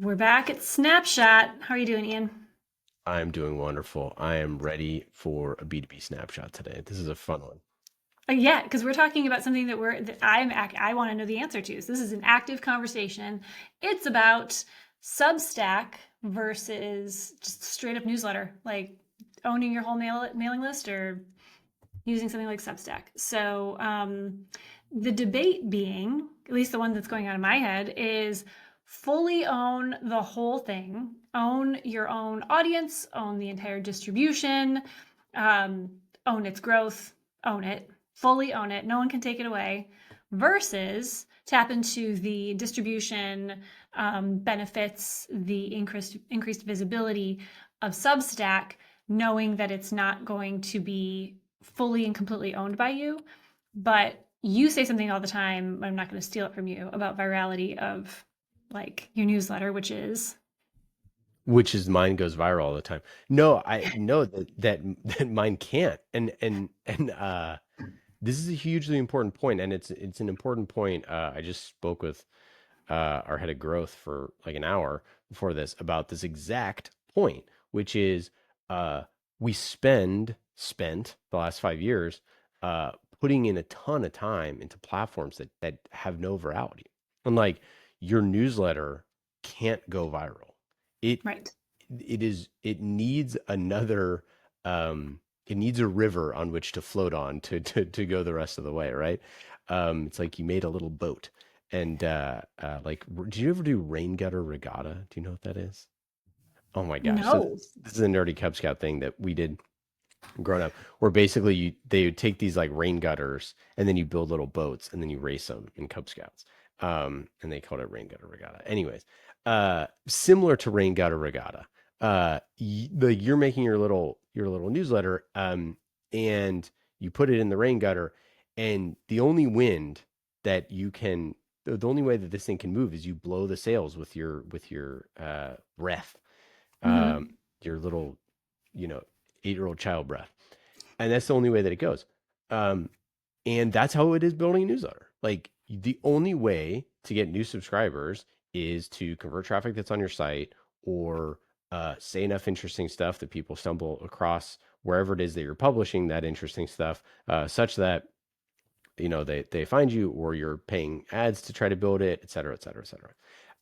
We're back at Snapshot. How are you doing, Ian? I'm doing wonderful. I am ready for a B2B snapshot today. This is a fun one. Yeah, because we're talking about something I want to know the answer to. So this is an active conversation. It's about Substack versus just straight up newsletter, like owning your whole mailing list or using something like Substack. So the debate being, at least the one that's going on in my head, is fully own the whole thing, own your own audience, own the entire distribution, um, own its growth, own it, fully own it. No one can take it away. Versus tap into the distribution benefits, the increased visibility of Substack, knowing that it's not going to be fully and completely owned by you. But you say something all the time, I'm not going to steal it from you, about virality of like your newsletter, which is Which is mine goes viral all the time. No, I know that mine can't. And this is a hugely important point, and it's an important point. I just spoke with our head of growth for like an hour before this about this exact point, which is uh, we spent the last 5 years uh, putting in a ton of time into platforms that have no virality. And like your newsletter can't go viral. It right. it needs another it needs a river on which to float on to go the rest of the way, right? It's like you made a little boat. And like, did you ever do rain gutter regatta? Do you know what that is? Oh my gosh. So No. this is a nerdy Cub Scout thing that we did growing up, where basically they would take these like rain gutters and then you build little boats and then you race them in Cub Scouts. And they called it rain gutter regatta. Anyways, similar to rain gutter regatta. You're making your little newsletter, and you put it in the rain gutter, and the only wind that you can the only way that this thing can move is you blow the sails with your breath, um, Mm-hmm. your little, 8-year-old child breath. And that's the only way that it goes. Um, and that's how it is building a newsletter. Like the only way to get new subscribers is to convert traffic that's on your site, or say enough interesting stuff that people stumble across wherever it is that you're publishing that interesting stuff, such that they find you, or you're paying ads to try to build it, et cetera, et cetera, et cetera.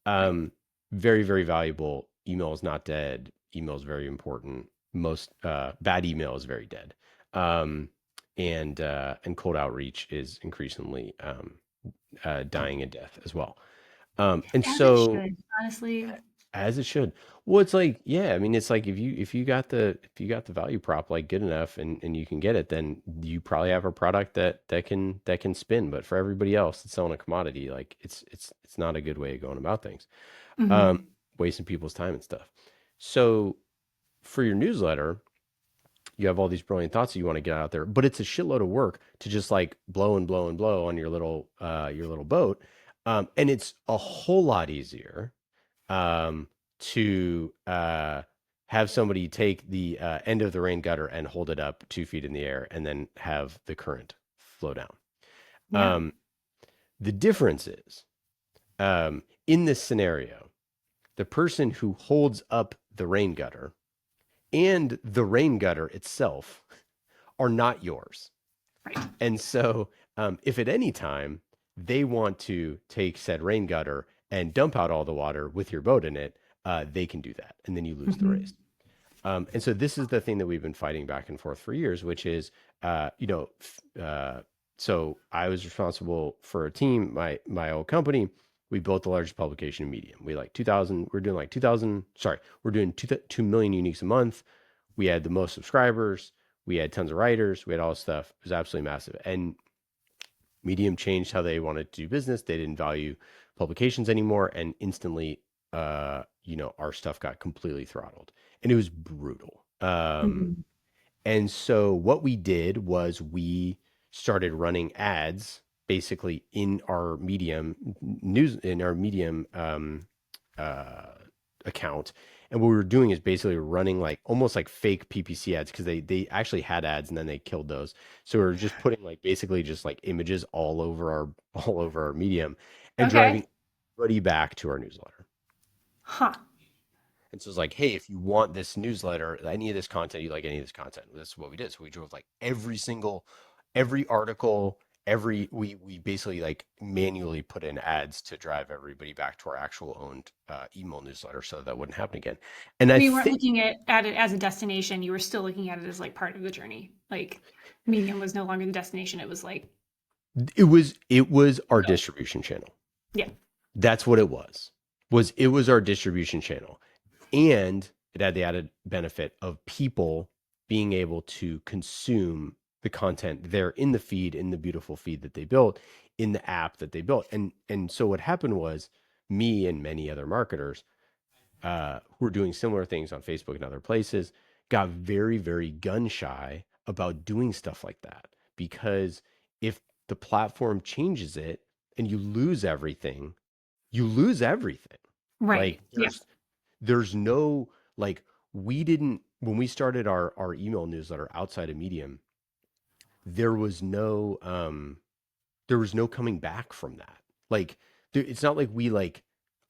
Right. Very, very valuable. Email is not dead. Email is very important. Most bad email is very dead. Um, and cold outreach is increasingly dying a death as well. And As it so, should, honestly. as it should. Well, it's like, yeah, I mean, it's like if you got the value prop like good enough, and you can get it, then you probably have a product that can spin. But for everybody else that's selling a commodity, like it's not a good way of going about things. Um, Mm-hmm. Wasting people's time and stuff. So for your newsletter, you have all these brilliant thoughts that you want to get out there, but it's a shitload of work to just like blow and blow and blow on your little boat. And it's a whole lot easier to have somebody take the end of the rain gutter and hold it up 2 feet in the air and then have the current flow down. Yeah. Um, the difference is, in this scenario, the person who holds up the rain gutter and the rain gutter itself are not yours. Right. And so, if at any time they want to take said rain gutter and dump out all the water with your boat in it, they can do that. And then you lose the Mm-hmm. race. And so this is the thing that we've been fighting back and forth for years, which is, so I was responsible for a team, my old company. We built the largest publication in Medium. We like 2,000. We're doing like 2,000. Sorry, we're doing 2 million uniques a month. We had the most subscribers. We had tons of writers. We had all this stuff. It was absolutely massive. And Medium changed how they wanted to do business. They didn't value publications anymore, and instantly, our stuff got completely throttled, and it was brutal. Mm-hmm. And so what we did was we started running ads basically in our Medium uh, account. And what we were doing is basically running like almost like fake PPC ads, because they actually had ads and then they killed those. So we were just putting like basically just like images all over our Medium, and Okay. driving everybody back to our newsletter. Huh. And so it's like, hey, if you want this newsletter, any of this content, you like any of this content, this is what we did. So we drove like every article, we basically like manually put in ads to drive everybody back to our actual owned email newsletter so that wouldn't happen again. And I But you weren't think looking at it as a destination. You were still looking at it as like part of the journey. Like Medium was no longer the destination. It was like, it was our no. distribution channel. Yeah. That's what it was it was our distribution channel. And it had the added benefit of people being able to consume the content there in the feed, in the beautiful feed that they built, in the app that they built. And so what happened was me and many other marketers who were doing similar things on Facebook and other places got very, very gun shy about doing stuff like that. Because if the platform changes it and you lose everything, you lose everything. Right. Like Yeah. there's no like we didn't when we started our email newsletter outside of Medium, there was no there was no coming back from that. Like it's not like we like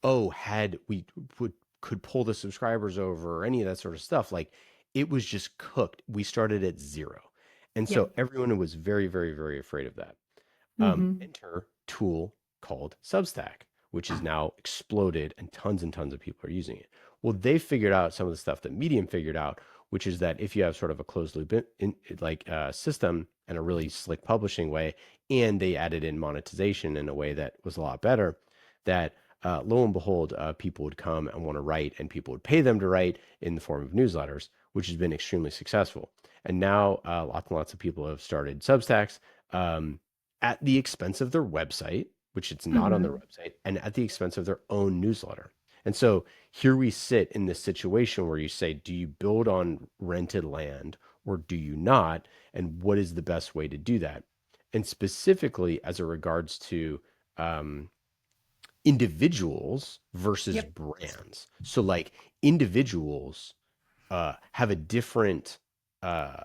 oh had we would could pull the subscribers over or any of that sort of stuff. Like it was just cooked. We started at zero. And Yep. so everyone was very, very, very afraid of that. Mm-hmm. Enter tool called Substack, which is now exploded and tons of people are using it. Well, they figured out some of the stuff that Medium figured out, which is that if you have sort of a closed loop system and a really slick publishing way, and they added in monetization in a way that was a lot better, that lo and behold, people would come and want to write, and people would pay them to write in the form of newsletters, which has been extremely successful. And now lots and lots of people have started Substacks. At the expense of their website, which it's not on their Mm-hmm. website, and at the expense of their own newsletter. And so here we sit in this situation where you say, do you build on rented land or do you not? And what is the best way to do that? And specifically as it regards to um, individuals versus Yep. brands. So like individuals have a different uh,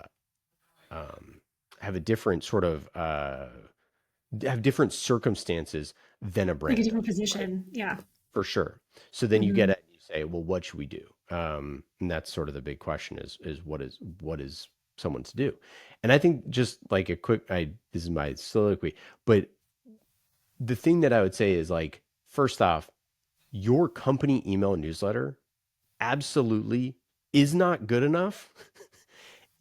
um, have a different sort of have different circumstances than a Like a brand different does, right? position. Yeah. For sure. So then you get Mm-hmm. it and you say, well, what should we do? And that's sort of the big question is what is someone to do? And I think just like a quick, this is my soliloquy, but the thing that I would say is like, first off, your company email newsletter absolutely is not good enough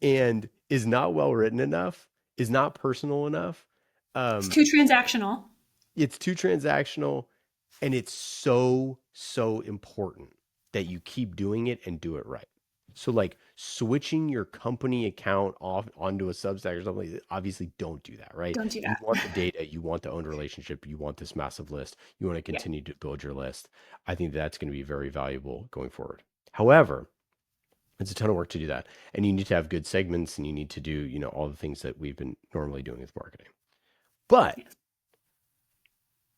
and is not well written enough, is not personal enough. It's Um, too transactional. it's too transactional and it's so important that you keep doing it and do it right. So like switching your company account off onto a Substack or something, obviously don't do that, right? Don't do You that. want the data, you want the owned relationship, you want this massive list, you want to Yeah. continue to build your list. I think that's going to be very valuable going forward. However, it's a ton of work to do that. And you need to have good segments and you need to do, all the things that we've been normally doing with marketing. But Yes.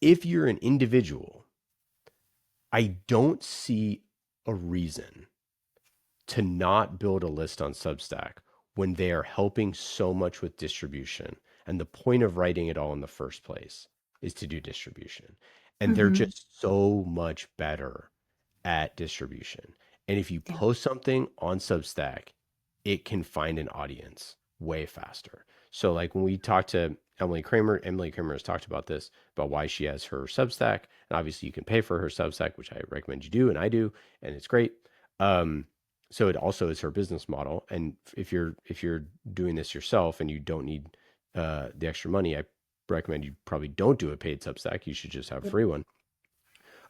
if you're an individual, I don't see a reason to not build a list on Substack when they are helping so much with distribution. And the point of writing it all in the first place is to do distribution. And they're Mm-hmm. just so much better at distribution. And if you Yeah. post something on Substack, it can find an audience way faster. So like when we talked to Emily Kramer has talked about this, about why she has her Substack. And obviously you can pay for her Substack, which I recommend you do, and I do, and it's great. Um, so it also is her business model. And if you're doing this yourself and you don't need the extra money, I recommend you probably don't do a paid Substack. You should just have a Yep. free one.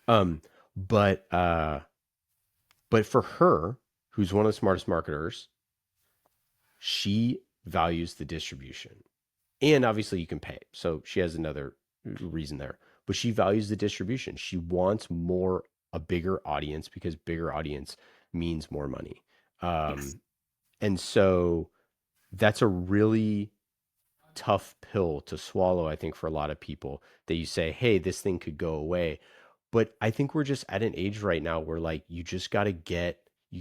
Um, but uh, but for her, who's one of the smartest marketers, she values the distribution. And obviously you can pay. So she has another reason there. But she values the distribution. She wants a bigger audience because bigger audience means more money. Yes. Um, and so that's a really tough pill to swallow, I think, for a lot of people that you say, hey, this thing could go away. But I think we're just at an age right now where like you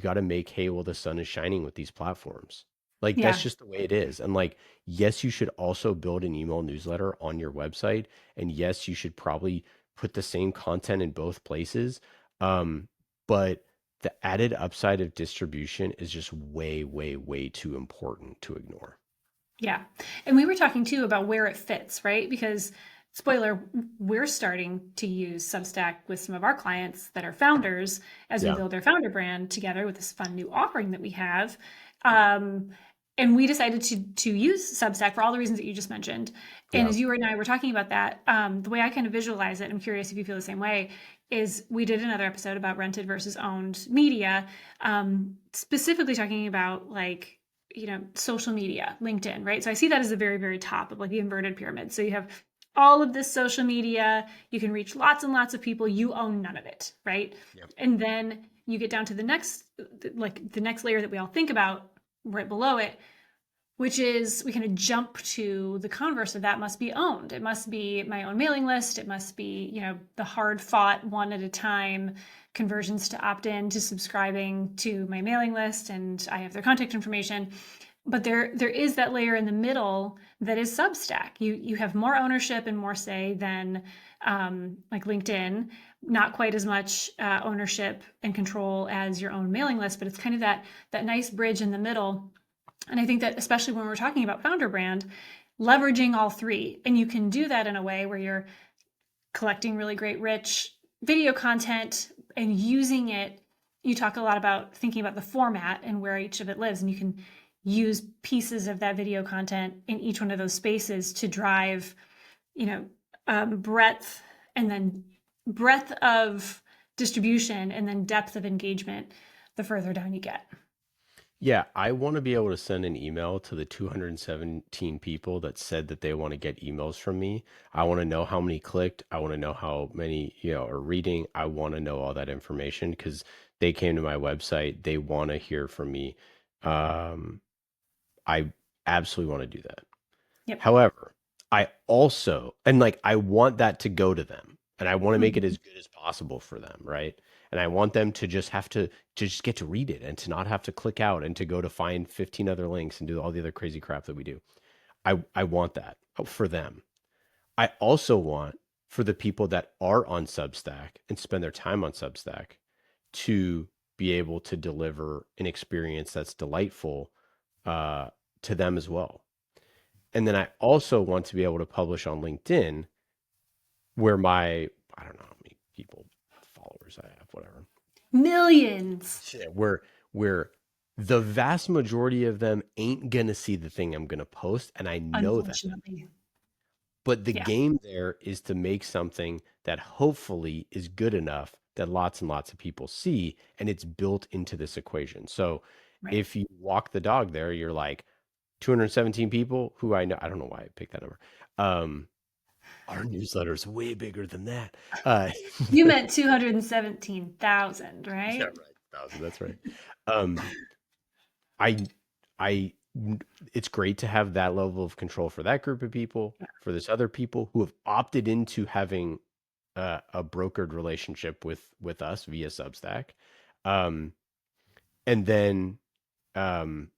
got to make hay while the sun is shining with these platforms. Like that's Yeah. just the way it is. And like, yes, you should also build an email newsletter on your website. And yes, you should probably put the same content in both places. Um, but the added upside of distribution is just way, way, way too important to ignore. Yeah. And we were talking too about where it fits, right? Because, spoiler, we're starting to use Substack with some of our clients that are founders as we Yeah. build their founder brand together with this fun new offering that we have. Um, and we decided to use Substack for all the reasons that you just mentioned. And Yeah. as you and I were talking about that, the way I kind of visualize it, I'm curious if you feel the same way, is we did another episode about rented versus owned media, specifically talking about like, social media, LinkedIn, right? So I see that as the very, very top of like the inverted pyramid. So you have all of this social media, you can reach lots and lots of people, you own none of it, right? Yep. And then you get down to the next, like the next layer that we all think about right below it, which is we kind of jump to the converse of that must be owned. It must be my own mailing list. It must be, the hard fought one at a time conversions to opt in to subscribing to my mailing list, and I have their contact information. But there is that layer in the middle that is Substack. You have more ownership and more say than like LinkedIn. Not quite as much ownership and control as your own mailing list, but it's kind of that nice bridge in the middle. And I think that especially when we're talking about founder brand, leveraging all three, and you can do that in a way where you're collecting really great, rich video content and using it. You talk a lot about thinking about the format and where each of it lives, and you can use pieces of that video content in each one of those spaces to drive, breadth, and then breadth of distribution, and then depth of engagement the further down you get. Yeah, I want to be able to send an email to the 217 people that said that they want to get emails from me. I want to know how many clicked. I want to know how many, are reading. I want to know all that information because they came to my website. They want to hear from me. Um, I absolutely want to do that. Yep. However, I also, and like, I want that to go to them and I want to make it Mhm. as good as possible for them. Right. And I want them to just have to just get to read it and to not have to click out and to go to find 15 other links and do all the other crazy crap that we do. I want that for them. I also want for the people that are on Substack and spend their time on Substack to be able to deliver an experience that's delightful uh, to them as well. And then I also want to be able to publish on LinkedIn where I don't know how many people, followers I have, whatever. Millions, Yeah, where the vast majority of them ain't gonna see the thing I'm gonna post, and I know that. unfortunately. But the Yeah. game there is to make something that hopefully is good enough that lots and lots of people see, and it's built into this equation. So Right. if you walk the dog there, you're like 217 people who I know. I don't know why I picked that number. Um, our newsletter is way bigger than that. Uh, You meant 217,000, yeah, right? right. Thousand. That's right. Um, I, I, it's great to have that level of control for that group of people. For this other people who have opted into having a brokered relationship with us via Substack, um, and then um,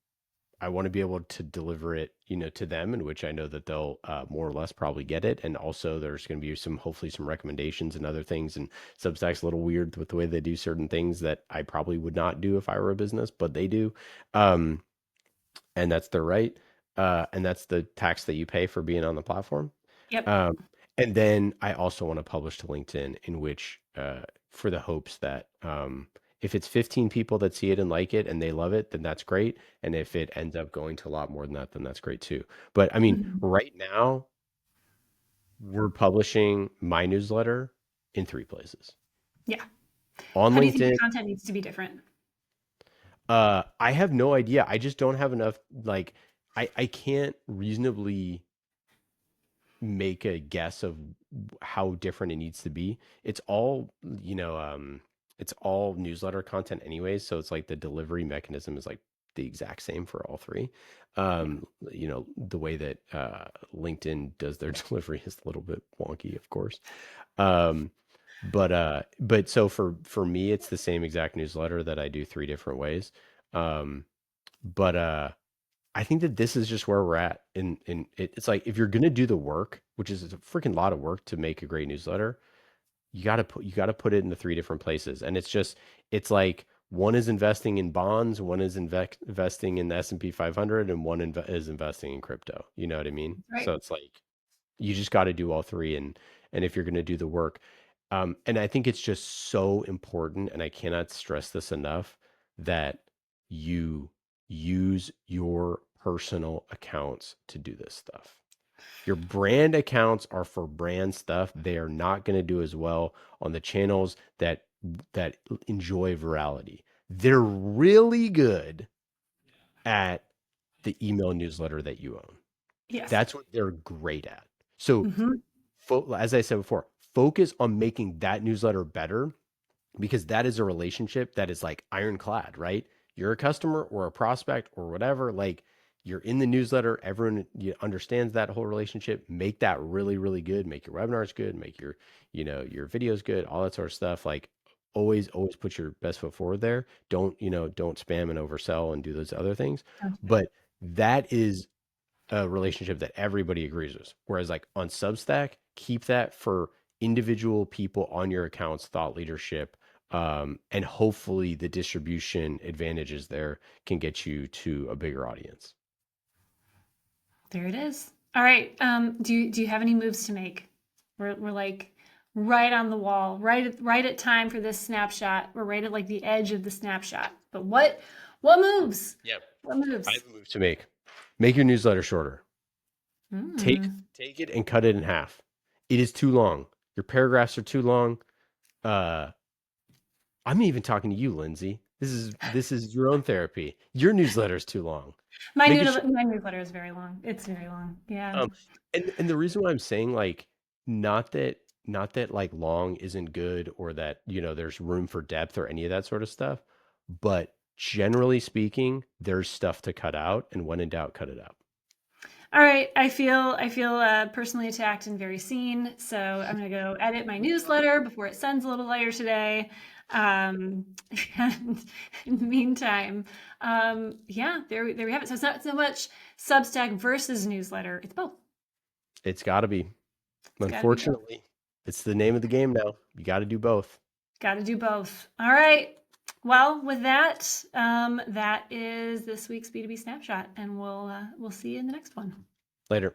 I want to be able to deliver it, to them, in which I know that they'll more or less probably get it. And also, there's going to be hopefully, some recommendations and other things. And Substack's a little weird with the way they do certain things that I probably would not do if I were a business, but they do, um, and that's their right. And that's the tax that you pay for being on the platform. Yep. Um, and then I also want to publish to LinkedIn, in which, for the hopes that if it's 15 people that see it and like it and they love it, then that's great. And if it ends up going to a lot more than that, then that's great too. But I mean, Mhm. right now, we're publishing my newsletter in 3 places Yeah. on How do you think the LinkedIn. content needs to be different? I have no idea. I just don't have enough. Like, I can't reasonably make a guess of how different it needs to be. It's all, it's all newsletter content anyways, so it's like the delivery mechanism is like the exact same for all three. Yeah. The way that LinkedIn does their delivery is a little bit wonky, of course. Um, but so for me, it's the same exact newsletter that I do 3 different ways. Um, but I think that this is just where we're at. It's like if you're gonna do the work, which is a freaking lot of work to make a great newsletter, you got to put it in the three different places. And it's like one is investing in bonds, one is investing in the S&P 500, and one is investing in crypto. You know what I mean? Right. So it's like you just got to do all three, and if you're going to do the work, and I think it's just so important, and I cannot stress this enough, that you use your personal accounts to do this stuff. Your brand accounts are for brand stuff. They are not going to do as well on the channels that enjoy virality. They're really good at the email newsletter that you own. Yes. That's what they're great at. So, Mm-hmm. as I said before, focus on making that newsletter better, because that is a relationship that is like ironclad, right? You're a customer or a prospect or whatever, like you're in the newsletter, everyone understands that whole relationship. Make that really, really good. Make your webinars good, make your, your videos good, all that sort of stuff. Like always put your best foot forward there. Don't spam and oversell and do those other things. But that is a relationship that everybody agrees with. Whereas like on Substack, keep that for individual people on your accounts, thought leadership, and hopefully the distribution advantages there can get you to a bigger audience. There it is. All right. Do you have any moves to make? We're like right on the wall, right at time for this snapshot. We're right at like the edge of the snapshot. But what moves? Yeah. What I moves? have a move to make. Make your newsletter shorter. Take Mm. take it and cut it in half. It is too long. Your paragraphs are too long. Uh, I'm even talking to you, Lindsay. This is your own therapy. Your newsletter is too long. My Make it short. my newsletter is very long. It's very long. Yeah. Um, and the reason why I'm saying like not that like long isn't good, or that there's room for depth or any of that sort of stuff, but generally speaking, there's stuff to cut out, and when in doubt, cut it out. All right. I feel personally attacked and very seen. So I'm gonna go edit my newsletter before it sends a little later today. Um, and in the meantime, yeah, there we have it. So it's not so much Substack versus newsletter. It's both. It's got to be. It's got to be both. Unfortunately, it's the name of the game now. You got to do both. Got to do both. All right. Well, with that, that is this week's B2B snapshot, and we'll see you in the next one. Later.